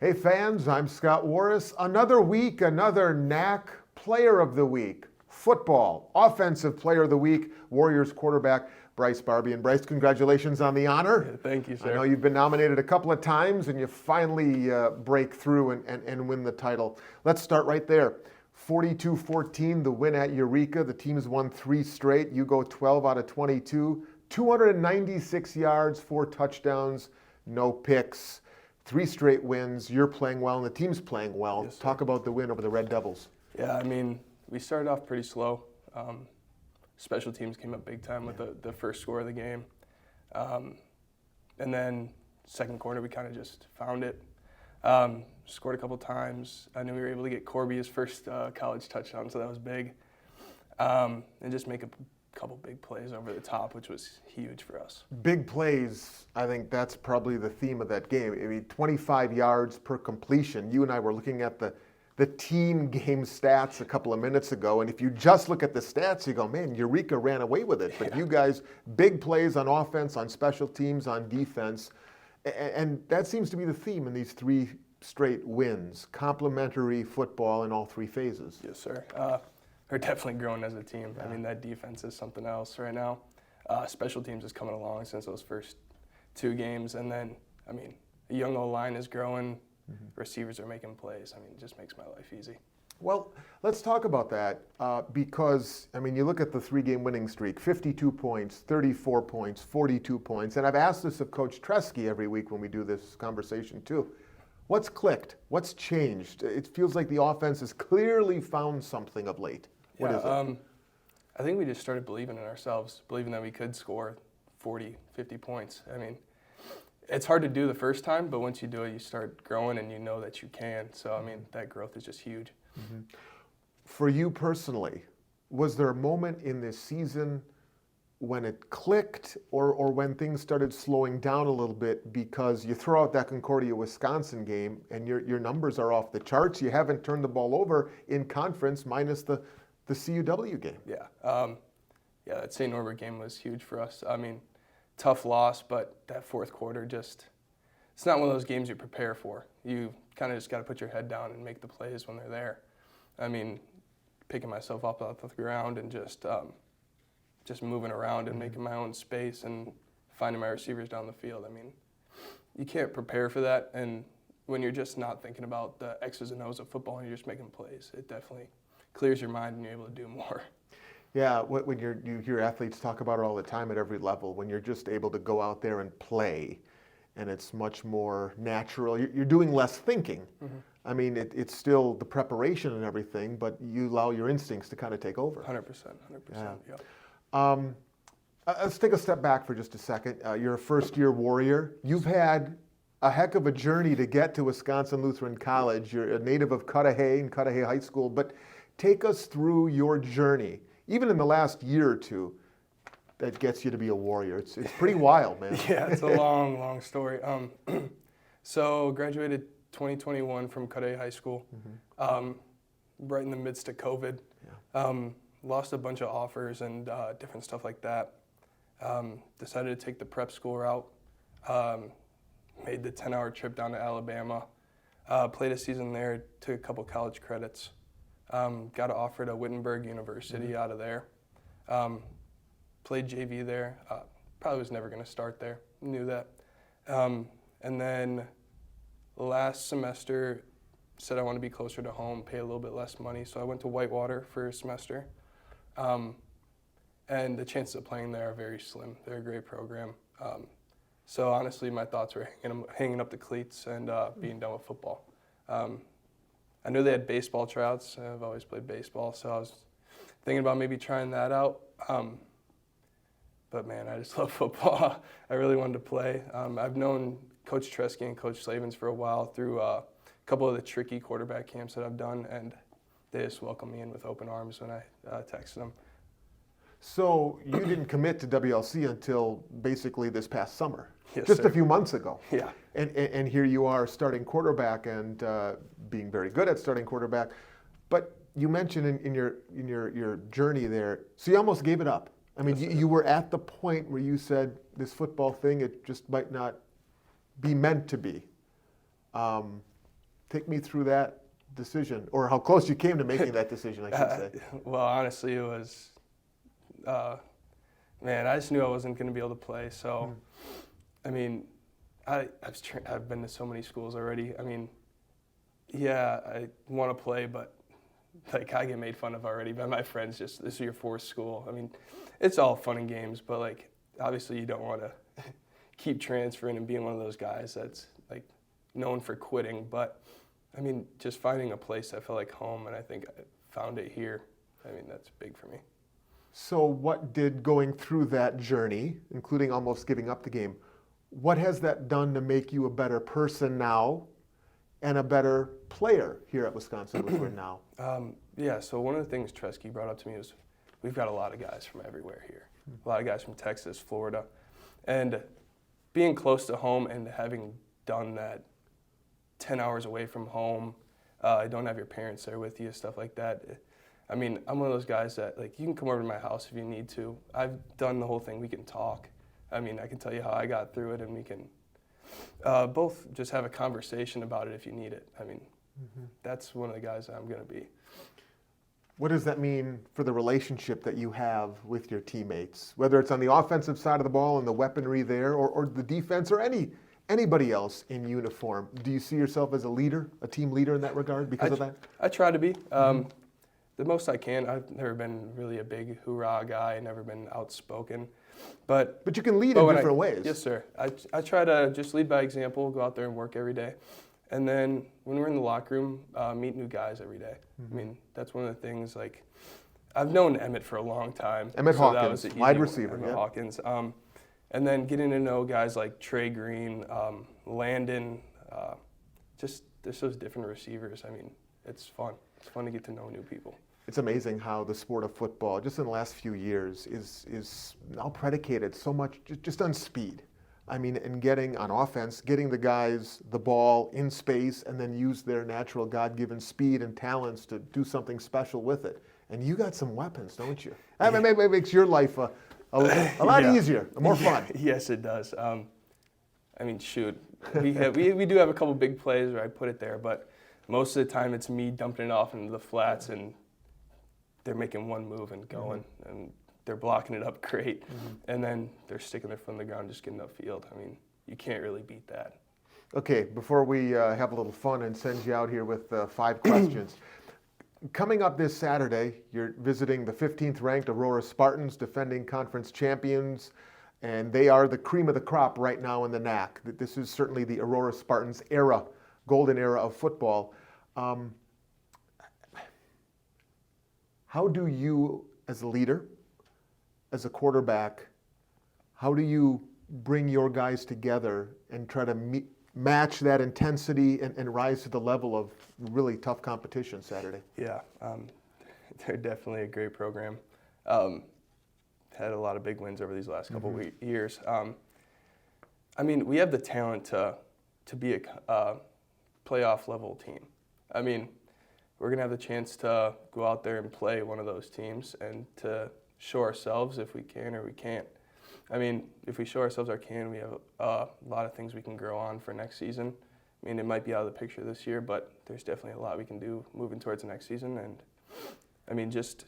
Hey fans, I'm Scott Warris. Another week, another NACC Player of the Week. Football, Offensive Player of the Week, Warriors quarterback Bryce Barbian. Bryce, congratulations on the honor. Yeah, thank you, sir. I know you've been nominated a couple of times and you finally break through and win the title. Let's start right there. 42-14, the win at Eureka. The team's won 3 straight. You go 12 out of 22. 296 yards, 4 touchdowns, no picks. 3 straight wins. You're playing well, and the team's playing well. Yes, Talk about the win over the Red Devils. Yeah, I mean, we started off pretty slow. Special teams came up big time with the first score of the game. And then second quarter, we kind of just found it. Scored a couple times. I knew we were able to get Corby his first college touchdown, so that was big. And just make a couple big plays over the top, which was huge for us. Big plays, I think that's probably the theme of that game. I mean, 25 yards per completion. You and I were looking at the team game stats a couple of minutes ago, and if you just look at the stats, you go, man, Eureka ran away with it. But you guys, big plays on offense, on special teams, on defense, and that seems to be the theme in these 3 straight wins. Complementary football in all 3 phases. Yes, sir. We're definitely growing as a team. I mean, that defense is something else right now. Special teams is coming along since those first 2 games. And then, I mean, the young O-line is growing. Receivers are making plays. I mean, it just makes my life easy. Well, let's talk about that because, I mean, you look at the 3-game winning streak, 52 points, 34 points, 42 points. And I've asked this of Coach Tresky every week when we do this conversation too. What's clicked? What's changed? It feels like the offense has clearly found something of late. What is it? I think we just started believing in ourselves, believing that we could score 40, 50 points. I mean, it's hard to do the first time, but once you do it, you start growing and you know that you can. So, I mean, that growth is just huge. Mm-hmm. For you personally, was there a moment in this season when it clicked or when things started slowing down a little bit because you throw out that Concordia, Wisconsin game and your numbers are off the charts? You haven't turned the ball over in conference minus the CUW game. Yeah. That St. Norbert game was huge for us. I mean, tough loss, but that fourth quarter it's not one of those games you prepare for. You kind of just got to put your head down and make the plays when they're there. I mean, picking myself up off the ground and just moving around and making my own space and finding my receivers down the field. I mean, you can't prepare for that, and when you're just not thinking about the X's and O's of football and you're just making plays, it definitely clears your mind and you're able to do more. Yeah, when you hear athletes talk about it all the time at every level, when you're just able to go out there and play, and it's much more natural. You're doing less thinking. Mm-hmm. I mean, it's still the preparation and everything, but you allow your instincts to kind of take over. 100%. Yeah. Let's take a step back for just a second. You're a first-year Warrior. You've had a heck of a journey to get to Wisconsin Lutheran College. You're a native of Cudahy and Cudahy High School, but take us through your journey, even in the last year or 2, that gets you to be a Warrior. It's pretty wild, man. Yeah, it's a long, long story. So graduated 2021 from Cudahy High School, right in the midst of COVID. Yeah. Lost a bunch of offers and different stuff like that. Decided to take the prep school route. Made the 10-hour trip down to Alabama. Played a season there, took a couple college credits. Got offered at Wittenberg University out of there. Played JV there. Probably was never going to start there. Knew that. And then last semester, said I want to be closer to home, pay a little bit less money. So I went to Whitewater for a semester. And the chances of playing there are very slim. They're a great program. So honestly, my thoughts were hanging up the cleats and being done with football. I knew they had baseball tryouts. I've always played baseball, so I was thinking about maybe trying that out. But man, I just love football. I really wanted to play. I've known Coach Tresky and Coach Slavens for a while through a couple of the tricky quarterback camps that I've done, and they just welcomed me in with open arms when I texted them. So you didn't commit to WLC until basically this past summer, yes, just sir. A few months ago. Yeah. And here you are starting quarterback and being very good at starting quarterback. But you mentioned in your journey there, so you almost gave it up. I mean, you were at the point where you said this football thing, it just might not be meant to be. Take me through that decision, or how close you came to making that decision, I should say. Well, honestly, it was, man, I just knew I wasn't going to be able to play. So, I mean, I've been to so many schools already. I mean, yeah, I want to play, but like I get made fun of already by my friends. Just this is your fourth school. I mean, it's all fun and games, but like obviously you don't want to keep transferring and being one of those guys that's like known for quitting. But I mean, just finding a place that felt like home, and I think I found it here. I mean, that's big for me. So what did going through that journey, including almost giving up the game, what has that done to make you a better person now and a better player here at Wisconsin Lutheran now? Yeah, so one of the things Tresky brought up to me was we've got a lot of guys from everywhere here. A lot of guys from Texas, Florida. And being close to home and having done that 10 hours away from home, you don't have your parents there with you, stuff like that. I mean, I'm one of those guys that, like, you can come over to my house if you need to. I've done the whole thing. We can talk. I mean, I can tell you how I got through it, and we can both just have a conversation about it if you need it. I mean, that's one of the guys I'm going to be. What does that mean for the relationship that you have with your teammates, whether it's on the offensive side of the ball and the weaponry there, or the defense, or anybody else in uniform? Do you see yourself as a leader, a team leader in that regard because of that? I try to be. The most I can. I've never been really a big hoorah guy, never been outspoken. But you can lead in different ways. Yes, sir. I try to just lead by example, go out there and work every day. And then when we're in the locker room, meet new guys every day. I mean, that's one of the things, like, I've known Emmett for a long time. Emmett so Hawkins, wide receiver. Emmett Hawkins. And then getting to know guys like Trey Green, Landon, just those different receivers. I mean, it's fun. It's fun to get to know new people. It's amazing how the sport of football, just in the last few years, is now predicated so much just on speed. I mean, and getting on offense, getting the guys the ball in space and then use their natural God-given speed and talents to do something special with it. And you got some weapons, don't you? I mean, it makes your life a lot easier, more fun. Yes, it does. I mean, shoot, we do have a couple big plays where I put it there, but most of the time it's me dumping it off into the flats and they're making one move and going, and they're blocking it up great, and then they're sticking their foot on the ground, just getting upfield. I mean, you can't really beat that. Okay, before we have a little fun and send you out here with 5 questions. Coming up this Saturday, you're visiting the 15th ranked Aurora Spartans, defending conference champions, and they are the cream of the crop right now in the NACC. This is certainly the Aurora Spartans era, golden era of football. How do you, as a leader, as a quarterback, how do you bring your guys together and try to match that intensity and rise to the level of really tough competition Saturday? Yeah, they're definitely a great program. Had a lot of big wins over these last couple years. I mean, we have the talent to be a playoff level team. I mean, we're going to have the chance to go out there and play one of those teams and to show ourselves if we can or we can't. I mean, if we show ourselves we have a lot of things we can grow on for next season. I mean, it might be out of the picture this year, but there's definitely a lot we can do moving towards the next season. And, I mean, just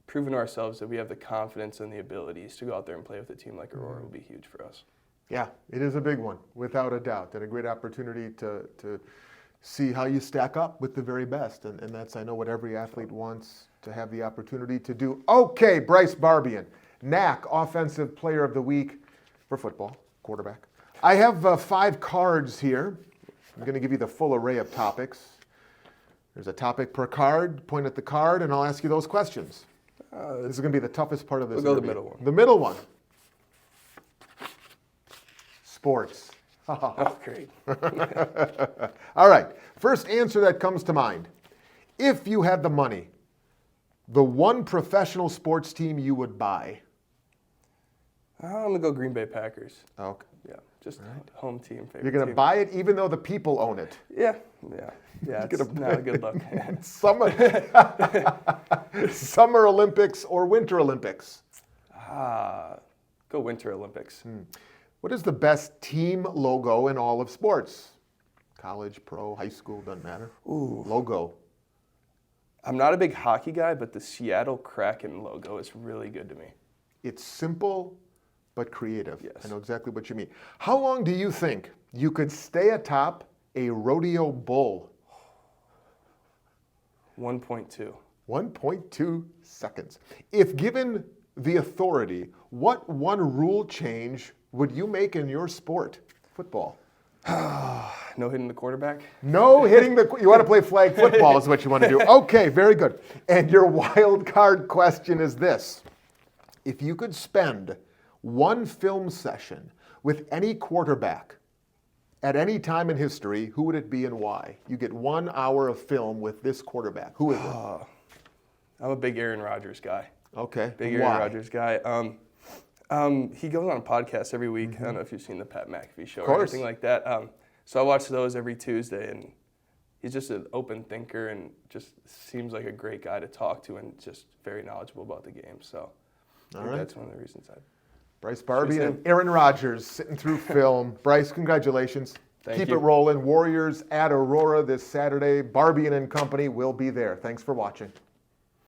proving to ourselves that we have the confidence and the abilities to go out there and play with a team like Aurora will be huge for us. Yeah, it is a big one, without a doubt, and a great opportunity to see how you stack up with the very best. And that's, I know, what every athlete wants to have the opportunity to do. Okay, Bryce Barbian, NACC Offensive Player of the Week for football, quarterback. I have 5 cards here. I'm going to give you the full array of topics. There's a topic per card. Point at the card, and I'll ask you those questions. This is going to be the toughest part of this. We'll go the middle one. The middle one. Sports. Oh, great. All right. First answer that comes to mind. If you had the money, the one professional sports team you would buy? I'm going to go Green Bay Packers. Okay. Yeah, just home team, favorite You're going to team. buy it even though the people own it? Yeah, it's not good luck. Summer Olympics or Winter Olympics? Go Winter Olympics. What is the best team logo in all of sports? College, pro, high school, doesn't matter. Ooh. Logo. I'm not a big hockey guy, but the Seattle Kraken logo is really good to me. It's simple but creative. Yes. I know exactly what you mean. How long do you think you could stay atop a rodeo bull? 1.2. 1.2 seconds. If given the authority, what one rule change would you make in your sport? Football. No hitting the quarterback? No hitting the. You want to play flag football is what you want to do. Okay, very good. And your wild card question is this. If you could spend one film session with any quarterback at any time in history, who would it be and why? You get 1 hour of film with this quarterback. Who is it? I'm a big Aaron Rodgers guy. Okay. Big Why? Aaron Rodgers guy. He goes on a podcast every week. I don't know if you've seen the Pat McAfee show or anything like that. So I watch those every Tuesday, and he's just an open thinker and just seems like a great guy to talk to and just very knowledgeable about the game. So I think that's one of the reasons Bryce Barbian and Aaron Rodgers sitting through film. Bryce, congratulations. Keep it rolling. Warriors at Aurora this Saturday. Barbian and company will be there. Thanks for watching.